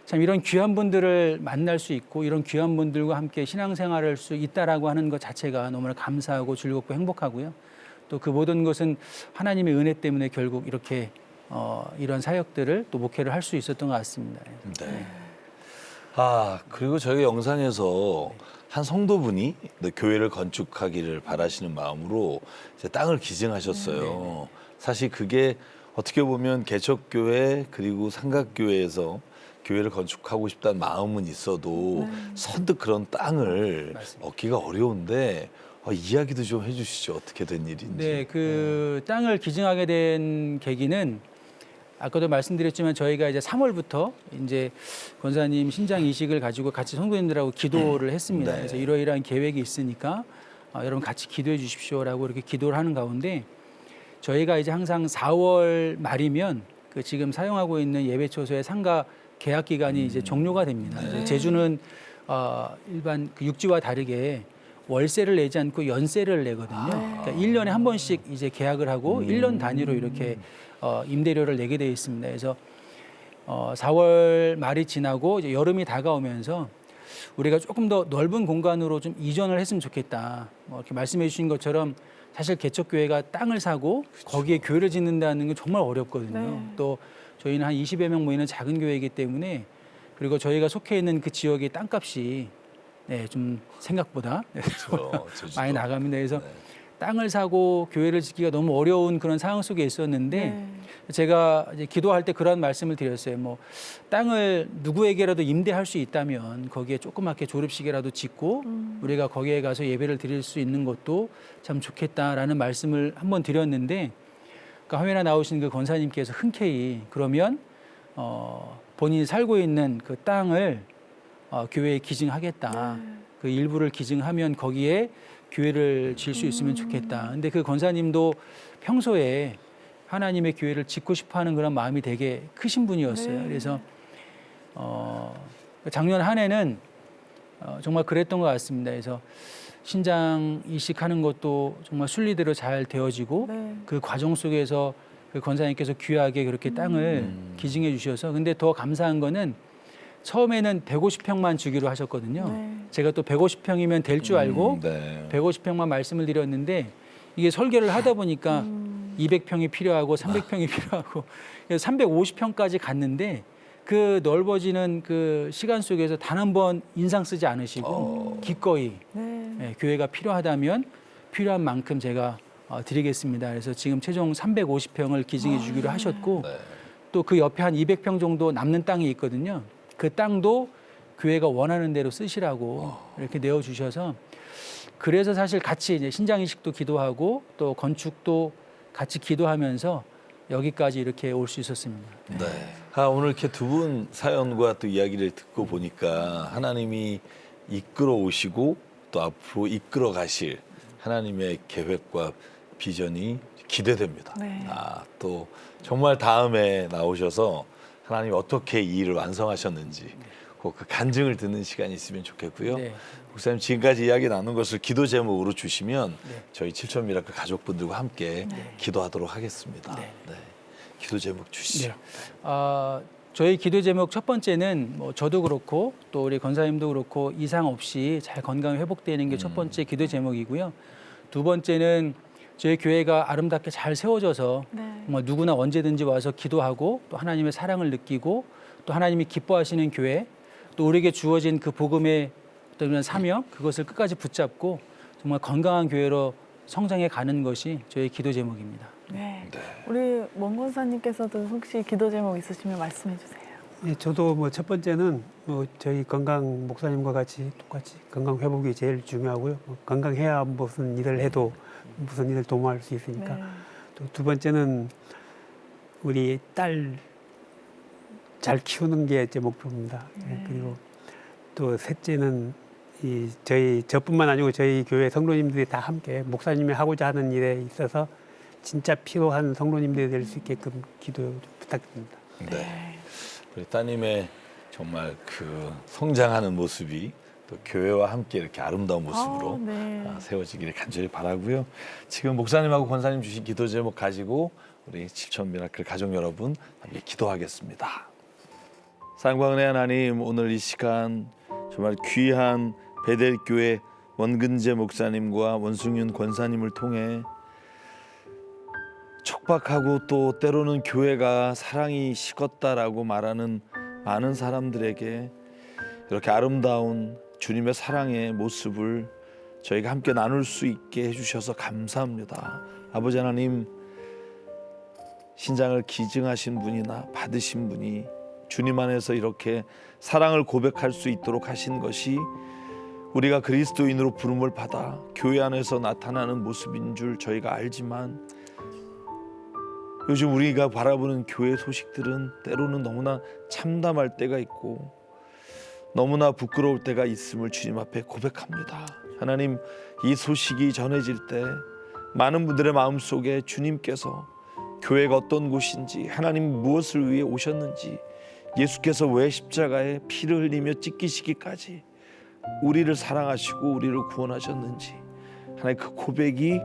Speaker 8: 참 이런 귀한 분들을 만날 수 있고 이런 귀한 분들과 함께 신앙생활을 할 수 있다라고 하는 것 자체가 너무나 감사하고 즐겁고 행복하고요. 또 그 모든 것은 하나님의 은혜 때문에 결국 이렇게 이런 사역들을 또 목회를 할 수 있었던 것 같습니다.
Speaker 1: 네. 그리고 저희가 영상에서 한 성도분이 교회를 건축하기를 바라시는 마음으로 이제 땅을 기증하셨어요. 사실 그게 어떻게 보면 개척교회 그리고 삼각교회에서 교회를 건축하고 싶다는 마음은 있어도 선뜻 그런 땅을 얻기가 어려운데 이야기도 좀 해주시죠. 어떻게 된 일인지.
Speaker 8: 네, 그 땅을 기증하게 된 계기는 아까도 말씀드렸지만 저희가 이제 3월부터 이제 권사님 신장 이식을 가지고 같이 성도님들하고 기도를 했습니다. 그래서 이러이러한 계획이 있으니까 여러분 같이 기도해 주십시오라고 이렇게 기도를 하는 가운데 저희가 이제 항상 4월 말이면 그 지금 사용하고 있는 예배초소의 상가 계약 기간이 이제 종료가 됩니다. 제주는 일반 그 육지와 다르게 월세를 내지 않고 연세를 내거든요. 그러니까 1년에 한 번씩 이제 계약을 하고 1년 단위로 이렇게 임대료를 내게 되어 있습니다. 그래서 4월 말이 지나고 이제 여름이 다가오면서 우리가 조금 더 넓은 공간으로 좀 이전을 했으면 좋겠다. 이렇게 말씀해 주신 것처럼 사실 개척교회가 땅을 사고 거기에 교회를 짓는다는 게 정말 어렵거든요. 또 저희는 한 20여 명 모이는 작은 교회이기 때문에 그리고 저희가 속해 있는 그 지역의 땅값이 좀 생각보다 많이 나갑니다. 그래서 땅을 사고 교회를 짓기가 너무 어려운 그런 상황 속에 있었는데 제가 이제 기도할 때 그런 말씀을 드렸어요. 뭐 땅을 누구에게라도 임대할 수 있다면 거기에 조그맣게 졸업식이라도 짓고 우리가 거기에 가서 예배를 드릴 수 있는 것도 참 좋겠다라는 말씀을 한번 드렸는데 그 화면에 나오신 그 권사님께서 흔쾌히 그러면 본인이 살고 있는 그 땅을 교회에 기증하겠다. 그 일부를 기증하면 거기에 교회를 질 수 있으면 좋겠다. 근데 그 권사님도 평소에 하나님의 교회를 짓고 싶어하는 그런 마음이 되게 크신 분이었어요. 그래서 작년 한 해는 정말 그랬던 것 같습니다. 그래서 신장 이식하는 것도 정말 순리대로 잘 되어지고 그 과정 속에서 그 권사님께서 귀하게 그렇게 땅을 기증해 주셔서 근데 더 감사한 거는 처음에는 150평만 주기로 하셨거든요. 제가 또 150평이면 될 줄 알고 150평만 말씀을 드렸는데 이게 설계를 하다 보니까 200평이 필요하고 300평이 필요하고 350평까지 갔는데 그 넓어지는 그 시간 속에서 단 한 번 인상 쓰지 않으시고 기꺼이 교회가 필요하다면 필요한 만큼 제가 드리겠습니다. 그래서 지금 최종 350평을 기증해 주기로 하셨고 또 그 옆에 한 200평 정도 남는 땅이 있거든요. 그 땅도 교회가 원하는 대로 쓰시라고 이렇게 내어주셔서 그래서 사실 같이 이제 신장이식도 기도하고 또 건축도 같이 기도하면서 여기까지 이렇게 올 수 있었습니다.
Speaker 1: 네. 오늘 이렇게 두 분 사연과 또 이야기를 듣고 보니까 하나님이 이끌어 오시고 또 앞으로 이끌어 가실 하나님의 계획과 비전이 기대됩니다. 또 정말 다음에 나오셔서 하나님이 어떻게 이 일을 완성하셨는지 그 간증을 듣는 시간이 있으면 좋겠고요. 목사님 지금까지 이야기 나눈 것을 기도 제목으로 주시면 저희 7천 미라클 가족분들과 함께 기도하도록 하겠습니다. 기도 제목 주시죠.
Speaker 8: 저희 기도 제목 첫 번째는 뭐 저도 그렇고 또 우리 권사님도 그렇고 이상 없이 잘 건강 회복되는 게 첫 번째 기도 제목이고요. 두 번째는 저희 교회가 아름답게 잘 세워져서 정말 누구나 언제든지 와서 기도하고 또 하나님의 사랑을 느끼고 또 하나님이 기뻐하시는 교회 또 우리에게 주어진 그 복음의 어떤 사명 그것을 끝까지 붙잡고 정말 건강한 교회로 성장해 가는 것이 저희 기도 제목입니다.
Speaker 2: 우리 원 권사님께서도 혹시 기도 제목 있으시면 말씀해 주세요.
Speaker 5: 네, 저도 뭐 첫 번째는 저희 건강 목사님과 같이 똑같이 건강 회복이 제일 중요하고요. 건강해야 무슨 일을 해도 무슨 일을 도모할 수 있으니까. 또 두 번째는 우리 딸 잘 키우는 게 제 목표입니다. 그리고 또 셋째는 저뿐만 아니고 저희 교회 성도님들이 다 함께 목사님이 하고자 하는 일에 있어서 진짜 필요한 성도님들이 될 수 있게끔 기도 좀 부탁드립니다.
Speaker 1: 우리 따님의 정말 그 성장하는 모습이 또 교회와 함께 이렇게 아름다운 모습으로 세워지기를 간절히 바라고요. 지금 목사님하고 권사님 주신 기도 제목 가지고 우리 7천 미라클 가족 여러분 함께 기도하겠습니다. 사랑과 은혜 하나님, 오늘 이 시간 정말 귀한 베델교회 원근재 목사님과 원승윤 권사님을 통해 척박하고 또 때로는 교회가 사랑이 식었다라고 말하는 많은 사람들에게 이렇게 아름다운 주님의 사랑의 모습을 저희가 함께 나눌 수 있게 해주셔서 감사합니다. 아버지 하나님, 신장을 기증하신 분이나 받으신 분이 주님 안에서 이렇게 사랑을 고백할 수 있도록 하신 것이 우리가 그리스도인으로 부름을 받아 교회 안에서 나타나는 모습인 줄 저희가 알지만 요즘 우리가 바라보는 교회 소식들은 때로는 너무나 참담할 때가 있고 너무나 부끄러울 때가 있음을 주님 앞에 고백합니다. 하나님, 이 소식이 전해질 때 많은 분들의 마음속에 주님께서 교회가 어떤 곳인지, 하나님 무엇을 위해 오셨는지, 예수께서 왜 십자가에 피를 흘리며 찢기시기까지 우리를 사랑하시고 우리를 구원하셨는지 하나님 그 고백이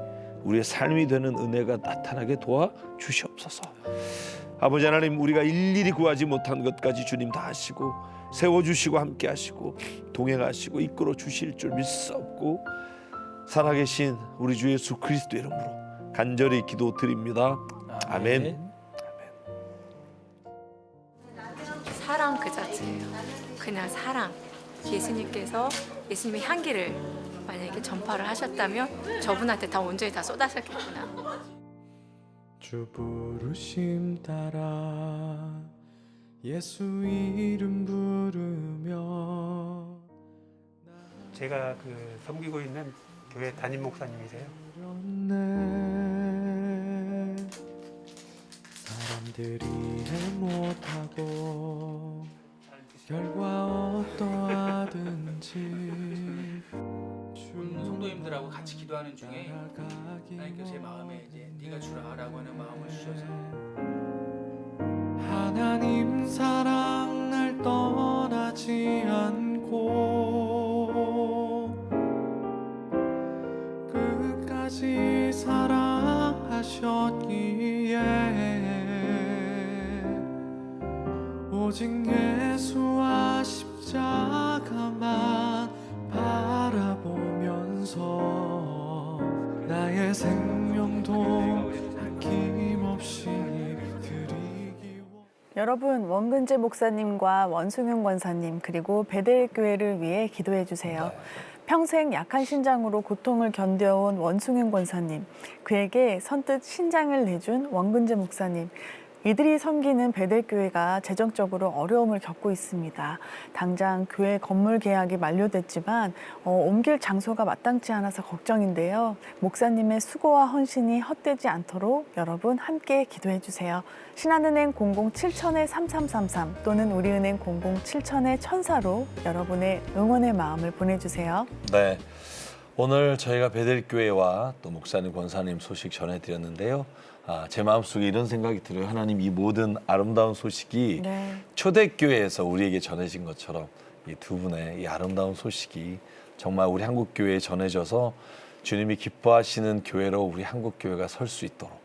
Speaker 1: 우리의 삶이 되는 은혜가 나타나게 도와주시옵소서. 아버지 하나님, 우리가 일일이 구하지 못한 것까지 주님 다 하시고 세워주시고 함께 하시고 동행하시고 이끌어 주실 줄 믿사옵고 살아계신 우리 주 예수 그리스도 이름으로 간절히 기도드립니다. 아멘.
Speaker 13: 사랑 그 자체예요. 그냥 사랑. 예수님께서 예수님의 향기를 만약에 전파를 하셨다면 저분한테 다 온전히 다 쏟아졌겠구나.
Speaker 16: 주 부르심 따라 예수 이름 부르며.
Speaker 5: 제가 섬기고 있는 교회 담임 목사님이세요.
Speaker 16: 사람들이 해 못하고 결과 어떠하든지
Speaker 8: 성도님들하고 같이 기도하는 중에 하나님께서 제 마음에 이제 네가 주라라고 하는 마음을 주셔서
Speaker 16: 하나님 사랑 날 떠나지 않고 끝까지 사랑하셨기에 오직 예수와 십자가만 바라보면서 나의 생명도 아낌없이 드리기.
Speaker 2: 여러분, 원근재 목사님과 원승윤 권사님 그리고 베델교회를 위해 기도해 주세요. 평생 약한 신장으로 고통을 견뎌온 원승윤 권사님, 그에게 선뜻 신장을 내준 원근재 목사님, 이들이 섬기는 베델교회가 재정적으로 어려움을 겪고 있습니다. 당장 교회 건물 계약이 만료됐지만 옮길 장소가 마땅치 않아서 걱정인데요. 목사님의 수고와 헌신이 헛되지 않도록 여러분 함께 기도해 주세요. 신한은행 007-3333 또는 우리은행 007-1000로 여러분의 응원의 마음을 보내주세요.
Speaker 1: 네, 오늘 저희가 베델교회와 또 목사님, 권사님 소식 전해드렸는데요. 제 마음속에 이런 생각이 들어요. 하나님, 이 모든 아름다운 소식이 초대교회에서 우리에게 전해진 것처럼 이 두 분의 이 아름다운 소식이 정말 우리 한국교회에 전해져서 주님이 기뻐하시는 교회로 우리 한국교회가 설 수 있도록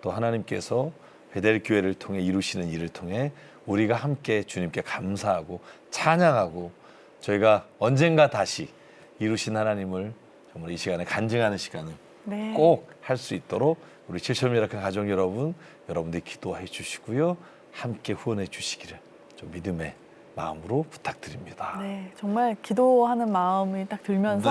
Speaker 1: 또 하나님께서 베델교회를 통해 이루시는 일을 통해 우리가 함께 주님께 감사하고 찬양하고 저희가 언젠가 다시 이루신 하나님을 정말 이 시간에 간증하는 시간을 꼭 할 수 있도록 우리 7천미라클 가족 여러분, 여러분들이 기도해 주시고요. 함께 후원해 주시기를 좀 믿음의 마음으로 부탁드립니다.
Speaker 2: 네, 정말 기도하는 마음이 딱 들면서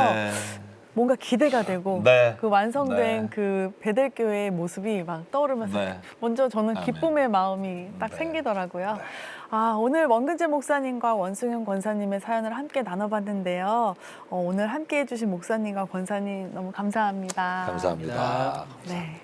Speaker 2: 뭔가 기대가 되고 그 완성된 그 베델교회의 모습이 막 떠오르면서 먼저 저는 기쁨의 마음이 딱 생기더라고요. 오늘 원근재 목사님과 원승윤 권사님의 사연을 함께 나눠봤는데요. 오늘 함께해 주신 목사님과 권사님 너무 감사합니다.
Speaker 1: 감사합니다.
Speaker 2: 네.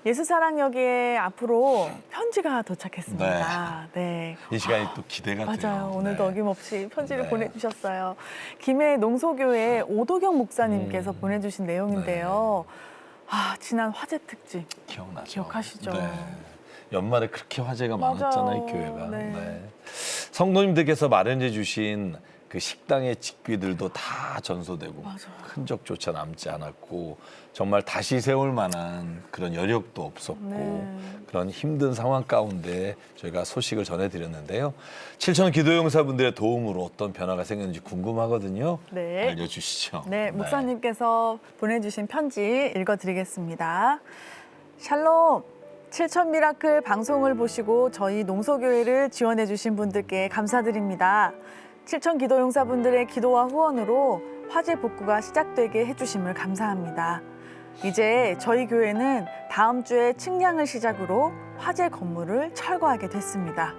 Speaker 2: 예수사랑역에 앞으로 편지가 도착했습니다. 네.
Speaker 1: 이 시간이 또 기대가 돼요.
Speaker 2: 맞아요. 오늘도 어김없이 편지를 보내주셨어요. 김해 농소교회 오도경 목사님께서 보내주신 내용인데요. 지난 화재 특집
Speaker 1: 기억나죠?
Speaker 2: 기억하시죠?
Speaker 1: 연말에 그렇게 화제가 많았잖아요, 이 교회가.
Speaker 2: 네.
Speaker 1: 성도님들께서 마련해 주신 그 식당의 직비들도 다 전소되고 흔적조차 남지 않았고 정말 다시 세울 만한 그런 여력도 없었고 그런 힘든 상황 가운데 저희가 소식을 전해드렸는데요. 7천 기도용사분들의 도움으로 어떤 변화가 생겼는지 궁금하거든요. 알려주시죠.
Speaker 2: 네, 목사님께서 보내주신 편지 읽어드리겠습니다. 샬롬. 7천 미라클 방송을 보시고 저희 농소교회를 지원해 주신 분들께 감사드립니다. 7천 기도용사분들의 기도와 후원으로 화재 복구가 시작되게 해주심을 감사합니다. 이제 저희 교회는 다음 주에 측량을 시작으로 화재 건물을 철거하게 됐습니다.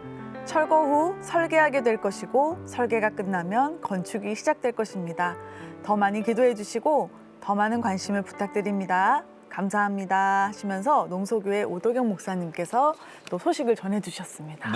Speaker 2: 철거 후 설계하게 될 것이고 설계가 끝나면 건축이 시작될 것입니다. 더 많이 기도해 주시고 더 많은 관심을 부탁드립니다. 감사합니다 하시면서 농소교회 오도경 목사님께서 또 소식을 전해주셨습니다.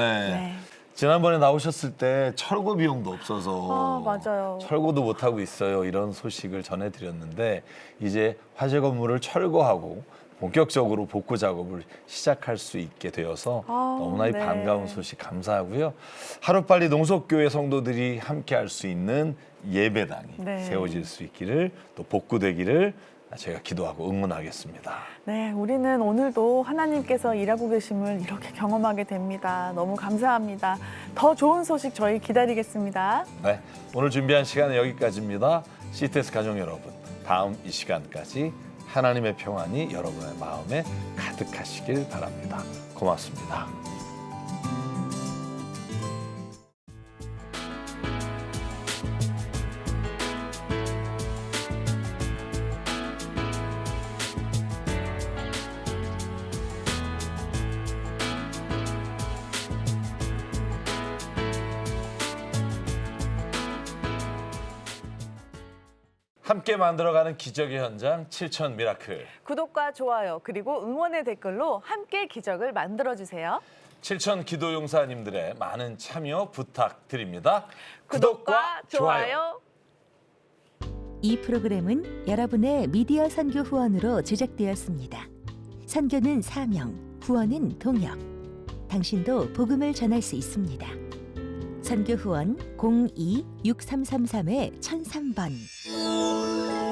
Speaker 1: 지난번에 나오셨을 때 철거 비용도 없어서
Speaker 2: 맞아요.
Speaker 1: 철거도 못하고 있어요. 이런 소식을 전해드렸는데 이제 화재 건물을 철거하고 본격적으로 복구 작업을 시작할 수 있게 되어서 너무나 반가운 소식 감사하고요. 하루빨리 농소교회 성도들이 함께 할 수 있는 예배당이 세워질 수 있기를 또 복구되기를 제가 기도하고 응원하겠습니다.
Speaker 2: 네, 우리는 오늘도 하나님께서 일하고 계심을 이렇게 경험하게 됩니다. 너무 감사합니다. 더 좋은 소식 저희 기다리겠습니다.
Speaker 1: 네, 오늘 준비한 시간은 여기까지입니다. CTS 가족 여러분, 다음 이 시간까지 하나님의 평안이 여러분의 마음에 가득하시길 바랍니다. 고맙습니다. 함께 만들어가는 기적의 현장 7천 미라클.
Speaker 2: 구독과 좋아요 그리고 응원의 댓글로 함께 기적을 만들어주세요.
Speaker 1: 7천 기도용사님들의 많은 참여 부탁드립니다.
Speaker 2: 구독과 좋아요.
Speaker 17: 이 프로그램은 여러분의 미디어 선교 후원으로 제작되었습니다. 선교는 사명, 후원은 동역. 당신도 복음을 전할 수 있습니다. 선교 후원 02-6333-1003번.